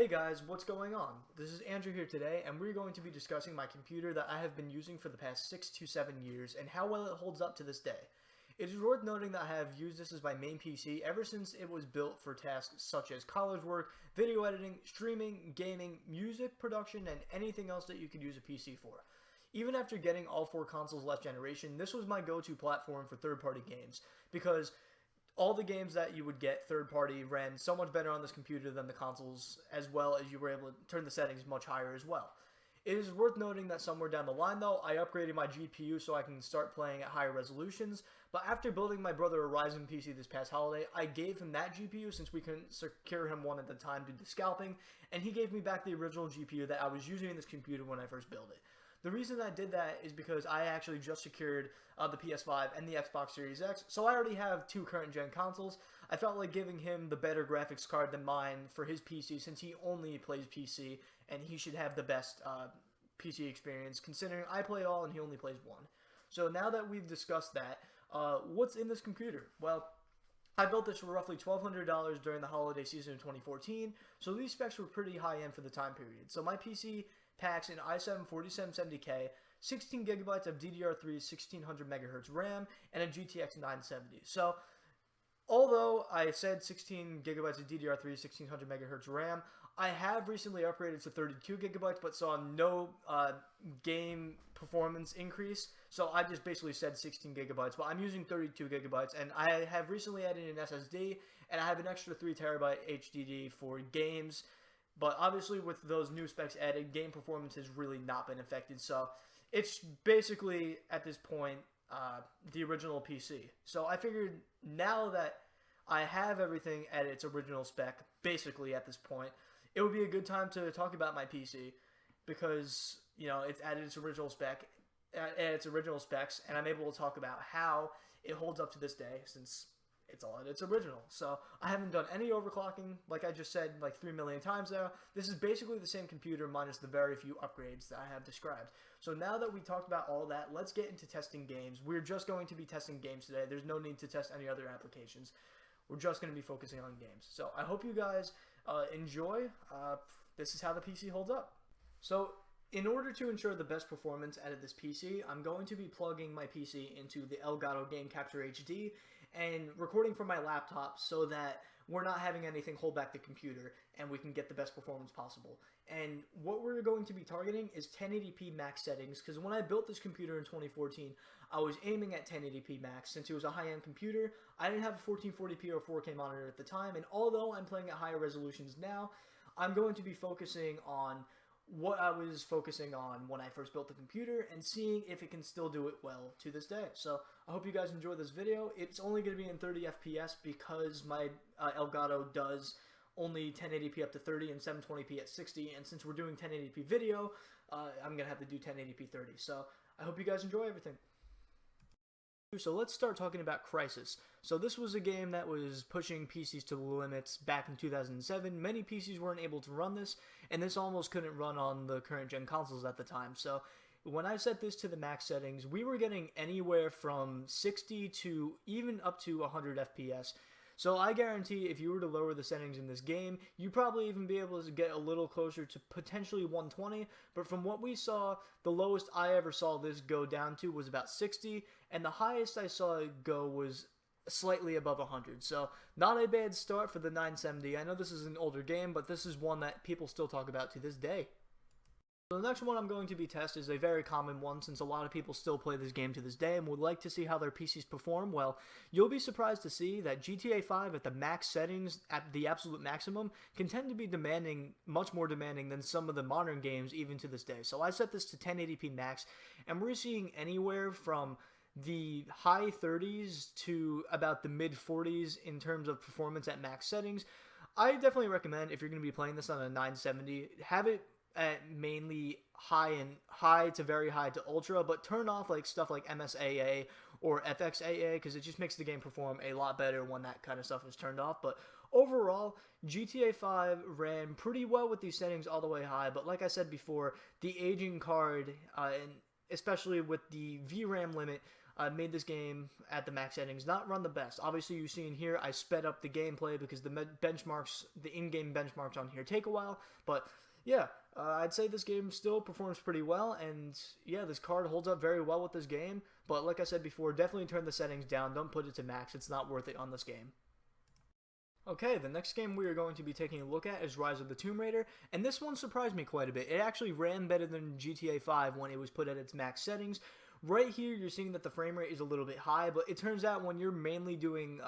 Hey guys, what's going on? This is Andrew here today, and we're going to be discussing my computer that I have been using for the past 6 to 7 years and how well it holds up to this day. It is worth noting that I have used this as my main PC ever since it was built for tasks such as college work, video editing, streaming, gaming, music production, and anything else that you could use a PC for. Even after getting all 4 consoles last generation, this was my go-to platform for third-party games, because all the games that you would get third-party ran so much better on this computer than the consoles, as well as you were able to turn the settings much higher as well. It is worth noting that somewhere down the line, though, I upgraded my GPU so I can start playing at higher resolutions, but after building my brother a Ryzen PC this past holiday, I gave him that GPU since we couldn't secure him one at the time due to scalping, and he gave me back the original GPU that I was using in this computer when I first built it. The reason I did that is because I actually just secured the PS5 and the Xbox Series X, so I already have 2 current-gen consoles. I felt like giving him the better graphics card than mine for his PC since he only plays PC, and he should have the best PC experience, considering I play all and he only plays one. So now that we've discussed that, what's in this computer? Well, I built this for roughly $1,200 during the holiday season of 2014, so these specs were pretty high-end for the time period. So my PC packs an i7 4770K, 16 gigabytes of DDR3 1600 MHz RAM, and a GTX 970. So, although I said 16 gigabytes of DDR3 1600 MHz RAM, I have recently upgraded to 32 gigabytes, but saw no game performance increase. So I just basically said 16 gigabytes, but I'm using 32 gigabytes, and I have recently added an SSD, and I have an extra 3 terabyte HDD for games. But obviously with those new specs added, game performance has really not been affected. So it's basically, at this point, the original PC. So I figured now that I have everything at its original spec, basically at this point, it would be a good time to talk about my PC. Because, you know, it's at its original spec, at its original specs, and I'm able to talk about how it holds up to this day, since it's all at its original. So I haven't done any overclocking, like I just said like 3 million times now. This is basically the same computer minus the very few upgrades that I have described. So now that we talked about all that, let's get into testing games. We're just going to be testing games today. There's no need to test any other applications. We're just going to be focusing on games. So I hope you guys enjoy. This is how the PC holds up. So in order to ensure the best performance out of this PC, I'm going to be plugging my PC into the Elgato Game Capture HD and recording from my laptop so that we're not having anything hold back the computer and we can get the best performance possible. And what we're going to be targeting is 1080p max settings, because when I built this computer in 2014, I was aiming at 1080p max since it was a high-end computer. I didn't have a 1440p or 4K monitor at the time, and although I'm playing at higher resolutions now, I'm going to be focusing on what I was focusing on when I first built the computer and seeing if it can still do it well to this day. So I hope you guys enjoy this video. It's only going to be in 30 FPS because my Elgato does only 1080p up to 30 and 720p at 60, and since we're doing 1080p video, I'm going to have to do 1080p 30. So I hope you guys enjoy everything. So let's start talking about Crysis. So this was a game that was pushing PCs to the limits back in 2007. Many PCs weren't able to run this, and this almost couldn't run on the current gen consoles at the time. So when I set this to the max settings, we were getting anywhere from 60 to even up to 100 FPS. So I guarantee if you were to lower the settings in this game, you'd probably even be able to get a little closer to potentially 120, but from what we saw, the lowest I ever saw this go down to was about 60, and the highest I saw it go was slightly above 100. So not a bad start for the 970. I know this is an older game, but this is one that people still talk about to this day. So the next one I'm going to be testing is a very common one, since a lot of people still play this game to this day and would like to see how their PCs perform. Well, you'll be surprised to see that GTA 5 at the max settings, at the absolute maximum, can tend to be demanding, much more demanding than some of the modern games even to this day. So I set this to 1080p max, and we're seeing anywhere from the high 30s to about the mid 40s in terms of performance at max settings. I definitely recommend, if you're going to be playing this on a 970, have it at mainly high to very high to ultra, but turn off like stuff like MSAA or FXAA, because it just makes the game perform a lot better when that kind of stuff is turned off. But overall, GTA 5 ran pretty well with these settings all the way high, but like I said before, the aging card, and especially with the VRAM limit, I made this game at the max settings not run the best. Obviously, you see in here, I sped up the gameplay because the benchmarks, the in-game benchmarks on here take a while. But yeah, I'd say this game still performs pretty well, and yeah, this card holds up very well with this game. But like I said before, definitely turn the settings down. Don't put it to max. It's not worth it on this game. Okay, the next game we are going to be taking a look at is Rise of the Tomb Raider, and this one surprised me quite a bit. It actually ran better than GTA 5 when it was put at its max settings. Right here, you're seeing that the frame rate is a little bit high, but it turns out when you're mainly doing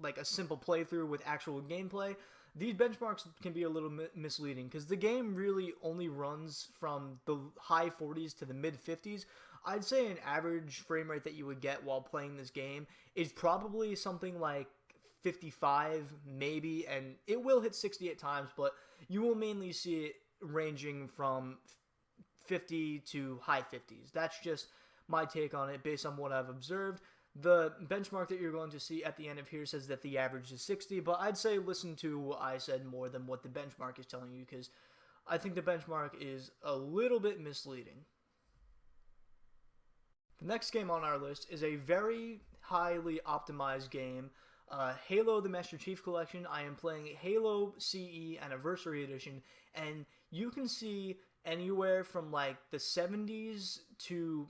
like a simple playthrough with actual gameplay, these benchmarks can be a little misleading because the game really only runs from the high 40s to the mid 50s. I'd say an average frame rate that you would get while playing this game is probably something like 55 maybe, and it will hit 60 at times, but you will mainly see it ranging from 50 to high 50s. That's just my take on it based on what I've observed. The benchmark that you're going to see at the end of here says that the average is 60, but I'd say listen to what I said more than what the benchmark is telling you, because I think the benchmark is a little bit misleading. The next game on our list is a very highly optimized game, Halo the Master Chief Collection. I am playing Halo CE Anniversary Edition, and you can see anywhere from like the 70s to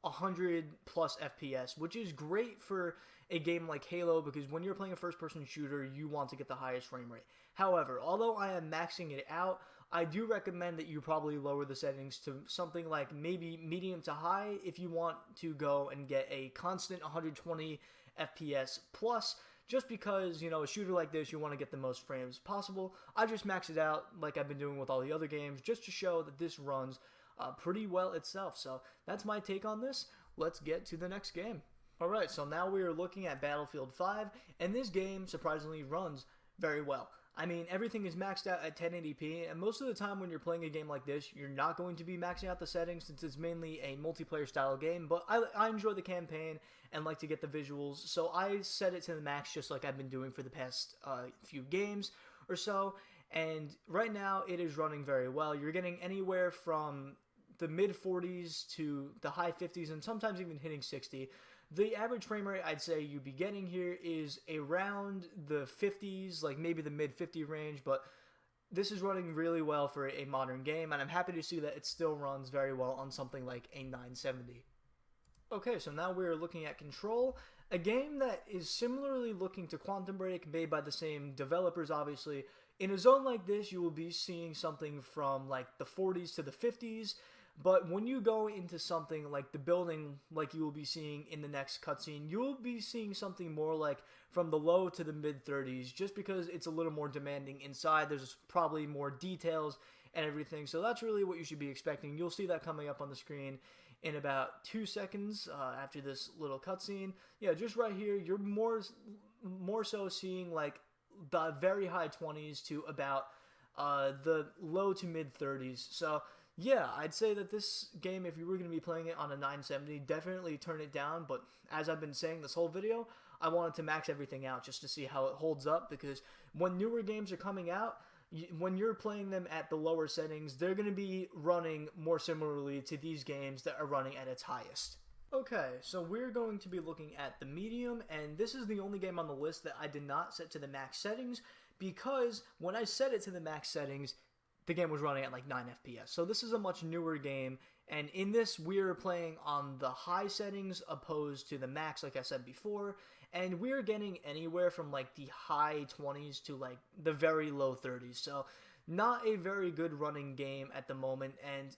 100 plus FPS, which is great for a game like Halo because when you're playing a first-person shooter, you want to get the highest frame rate. However, although I am maxing it out, I do recommend that you probably lower the settings to something like maybe medium to high if you want to go and get a constant 120 FPS plus, just because, you know, a shooter like this, you want to get the most frames possible. I just max it out like I've been doing with all the other games just to show that this runs pretty well itself. So that's my take on this. Let's get to the next game. Alright, so now we are looking at Battlefield 5, and this game surprisingly runs very well. I mean, everything is maxed out at 1080p, and most of the time when you're playing a game like this, you're not going to be maxing out the settings since it's mainly a multiplayer style game, but I enjoy the campaign and like to get the visuals, so I set it to the max just like I've been doing for the past few games or so, and right now it is running very well. You're getting anywhere from the mid 40s to the high 50s and sometimes even hitting 60. The average frame rate I'd say you'd be getting here is around the 50s, like maybe the mid 50 range, but this is running really well for a modern game, and I'm happy to see that it still runs very well on something like a 970. Okay, so now we're looking at Control, a game that is similarly looking to Quantum Break, made by the same developers obviously. In a zone like this, you will be seeing something from like the 40s to the 50s, but when you go into something like the building, like you will be seeing in the next cutscene, you will be seeing something more like from the low to the mid 30s, just because it's a little more demanding inside. There's probably more details and everything, so that's really what you should be expecting. You'll see that coming up on the screen in about 2 seconds after this little cutscene. Yeah, just right here, you're more so seeing like the very high 20s to about the low to mid 30s. So yeah, I'd say that this game, if you were going to be playing it on a 970, definitely turn it down. But as I've been saying this whole video, I wanted to max everything out just to see how it holds up, because when newer games are coming out, when you're playing them at the lower settings, they're going to be running more similarly to these games that are running at its highest. Okay, so we're going to be looking at the medium, and this is the only game on the list that I did not set to the max settings, because when I set it to the max settings, the game was running at like 9 FPS. So this is a much newer game, and in this we're playing on the high settings opposed to the max, like I said before, and we're getting anywhere from like the high 20s to like the very low 30s. So not a very good running game at the moment, and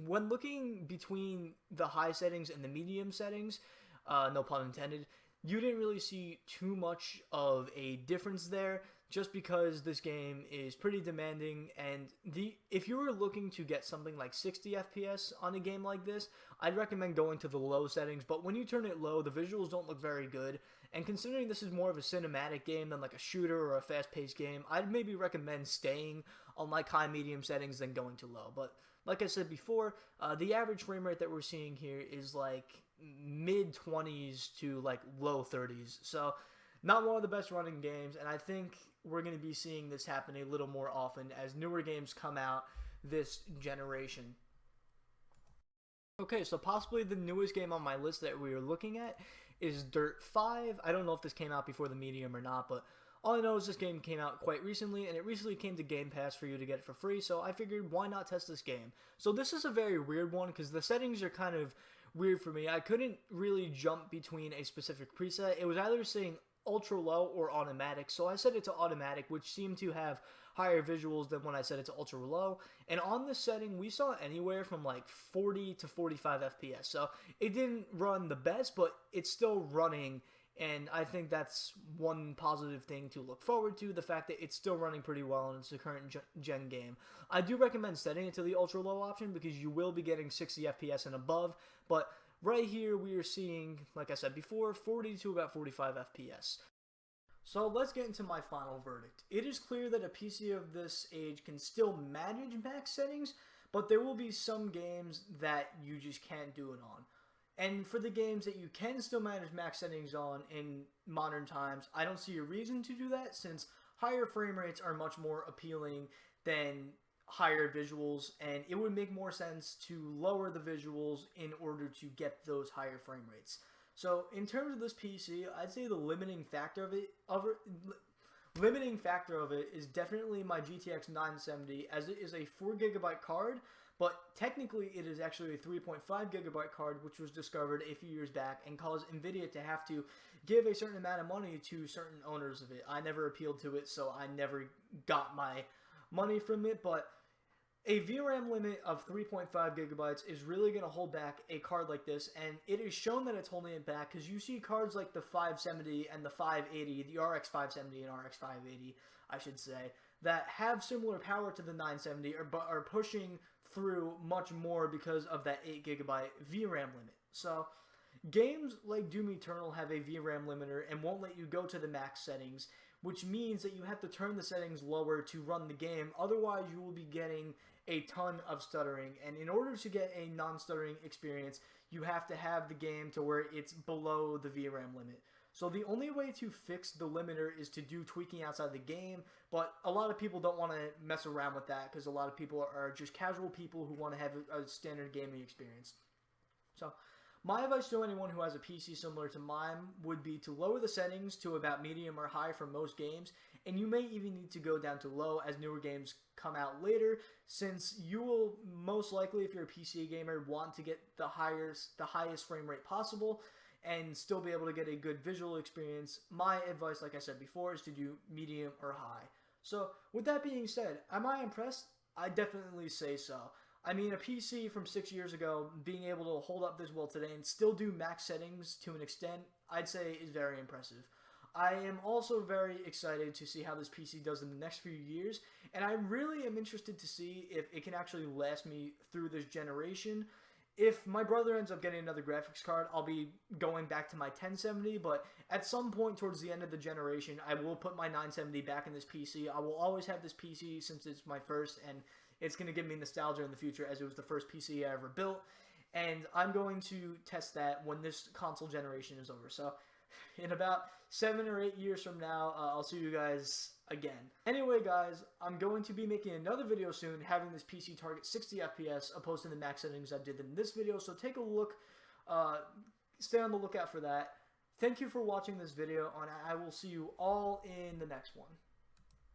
when looking between the high settings and the medium settings, no pun intended, you didn't really see too much of a difference there, just because this game is pretty demanding, and if you were looking to get something like 60 FPS on a game like this, I'd recommend going to the low settings. But when you turn it low, the visuals don't look very good, and considering this is more of a cinematic game than like a shooter or a fast-paced game, I'd maybe recommend staying on like high medium settings than going to low. But like I said before, the average frame rate that we're seeing here is like mid 20s to like low 30s, so not one of the best running games, and I think we're going to be seeing this happen a little more often as newer games come out this generation. Okay, so possibly the newest game on my list that we are looking at is Dirt 5. I don't know if this came out before the medium or not, but all I know is this game came out quite recently, and it recently came to Game Pass for you to get it for free, so I figured why not test this game. So this is a very weird one, because the settings are kind of weird for me. I couldn't really jump between a specific preset. It was either saying ultra low or automatic, so I set it to automatic, which seemed to have higher visuals than when I set it to ultra low. And on this setting, we saw anywhere from like 40 to 45 FPS, so it didn't run the best, but it's still running, and I think that's one positive thing to look forward to, the fact that it's still running pretty well and it's a current gen game. I do recommend setting it to the ultra low option because you will be getting 60 FPS and above, but right here we are seeing, like I said before, 40 to about 45 FPS. So let's get into my final verdict. It is clear that a PC of this age can still manage max settings, but there will be some games that you just can't do it on. And for the games that you can still manage max settings on in modern times, I don't see a reason to do that, since higher frame rates are much more appealing than higher visuals, and it would make more sense to lower the visuals in order to get those higher frame rates. So in terms of this PC, I'd say the limiting factor of it is definitely my GTX 970, as it is a 4GB card, but technically it is actually a 3.5GB card, which was discovered a few years back and caused NVIDIA to have to give a certain amount of money to certain owners of it. I never appealed to it, so I never got my money from it, but a VRAM limit of 3.5GB is really going to hold back a card like this, and it is shown that it's holding it back because you see cards like the 570 and the 580, the RX 570 and RX 580, I should say, that have similar power to the 970 but are pushing through much more because of that 8GB VRAM limit. So games like Doom Eternal have a VRAM limiter and won't let you go to the max settings, which means that you have to turn the settings lower to run the game. Otherwise, you will be getting a ton of stuttering, and in order to get a non-stuttering experience, you have to have the game to where it's below the VRAM limit. So the only way to fix the limiter is to do tweaking outside the game, but a lot of people don't want to mess around with that because a lot of people are just casual people who want to have a standard gaming experience. So my advice to anyone who has a PC similar to mine would be to lower the settings to about medium or high for most games, and you may even need to go down to low as newer games come out later, since you will most likely, if you're a PC gamer, want to get the highest frame rate possible and still be able to get a good visual experience. My advice, like I said before, is to do medium or high. So with that being said, am I impressed? I definitely say so. I mean, a PC from 6 years ago being able to hold up this well today and still do max settings to an extent, I'd say is very impressive. I am also very excited to see how this PC does in the next few years, and I really am interested to see if it can actually last me through this generation. If my brother ends up getting another graphics card, I'll be going back to my 1070, but at some point towards the end of the generation, I will put my 970 back in this PC. I will always have this PC since it's my first, and it's going to give me nostalgia in the future as it was the first PC I ever built, and I'm going to test that when this console generation is over. So in about 7 or 8 years from now, I'll see you guys again. Anyway, guys, I'm going to be making another video soon having this PC target 60 FPS opposed to the max settings I did in this video, so take a look, stay on the lookout for that. Thank you for watching this video, and I will see you all in the next one.